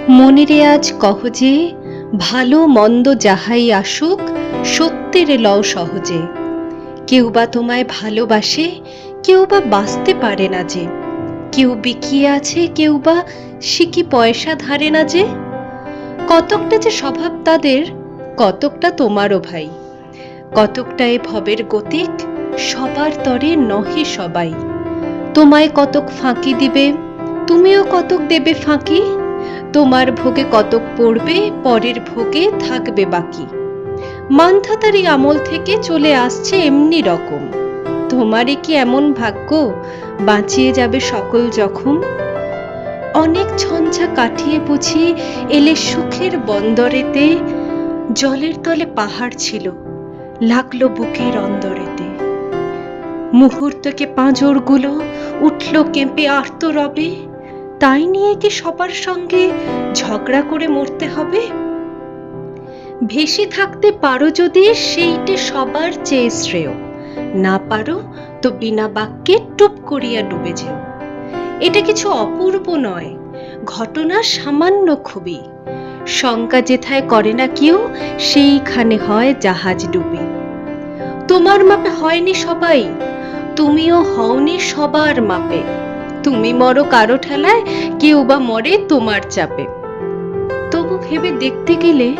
মনেরে আজ কহ যে, ভালো মন্দ যাহাই আসুক, সত্যের লও সহজে। কেউ বা তোমায় ভালোবাসে, কেউ বা বাঁচতে পারে না যে। কেউ বিকিয়ে আছে, কেউ বা সিকি পয়সা ধারে না যে। কতকটা যে স্বভাব তাদের, কতকটা তোমারও ভাই। কতকটা এ ভবের গতিক, সবার তরে নহে সবাই। তোমায় কতক ফাঁকি দিবে, তুমিও কতক দেবে ফাঁকি। তোমার ভোগে কতক পড়বে, পরের ভোগে থাকবে বাকি। মান্ধাতারি আমল থেকে চলে আসছে এমনি রকম। তোমারই কি এমন ভাগ্য, বাঁচিয়ে যাবে সকল জখম? অনেক ঝঞ্ঝা কাটিয়ে বুঝি এলে সুখের বন্দরেতে। জলের তলে পাহাড় ছিল, লাগলো বুকের অন্দরেতে। মুহূর্তকে পাঁজরগুলো উঠল কেঁপে আর্তরবে। তাই নিয়ে কি সবার সঙ্গে ঝগড়া করে মরতে হবে? ভেসে থাকতে পারো যদি, সেইটে সবার চেয়ে শ্রেয়। না পারো তো বিনা বাক্যে টুপ করিয়া ডুবে যেও। এটা কিছু অপূর্ব নয়, ঘটনা সামান্য খুবই। শঙ্কা যেথায় করে না কেউ, সেইখানে হয় জাহাজ ডুবি। তোমার মাপে হয়নি সবাই, তুমিও হওনি সবার মাপে। তুমি মরো কারো ঠেলায়, কেউ বা মরে তোমার চাপে। তবু ভেবে দেখতে গেলে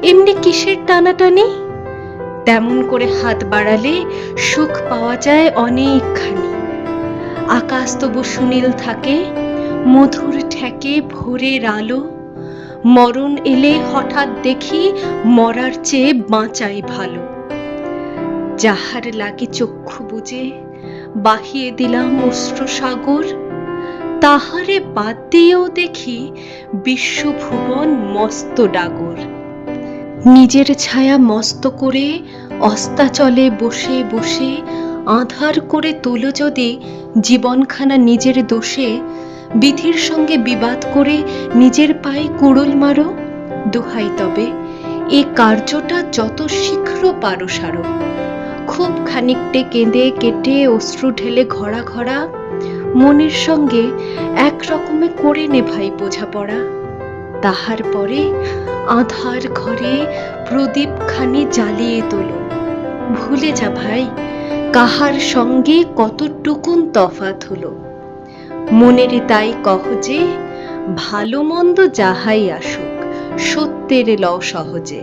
এমনি কিসের টানাটানি? তেমন করে হাত বাড়ালে সুখ পাওয়া যায় অনেকখানি। আকাশ তবু সুনীল থাকে, মধুর ঠেকে ভোরের আলো। মরণ এলে হঠাৎ দেখি, মরার চেয়ে বাঁচাই ভালো। যাহার লাগে চক্ষু বুজে বাহিয়ে দিলাম অশ্রু সাগর, তাহারে বাদ দিয়েও দেখি বিশ্বভুবন মস্ত ডাগর। নিজের ছায়া মস্ত করে অস্তাচলে বসে বসে আঁধার করে তোলো যদি জীবনখানা নিজের দোষে। বিধির সঙ্গে বিবাদ করে নিজের পায়ে কুড়ুল মারো। দোহাই তবে এ কার্যটা যত শীঘ্র পারো সারো। খুব খানিকটে কেঁদে কেটে অশ্রু ঢেলে ঘড়া ঘড়া মনের সঙ্গে এক রকমে করে নে ভাই বোঝাপড়া। তাহার পরে আঁধার ঘরে প্রদীপ খানি জ্বালিয়ে তোলো। ভুলে যা ভাই, কাহার সঙ্গে কতটুকুন তফাৎ হলো। মনেরে তাই কহ যে, ভালো মন্দ যাহাই আসুক, সত্যের লও সহজে।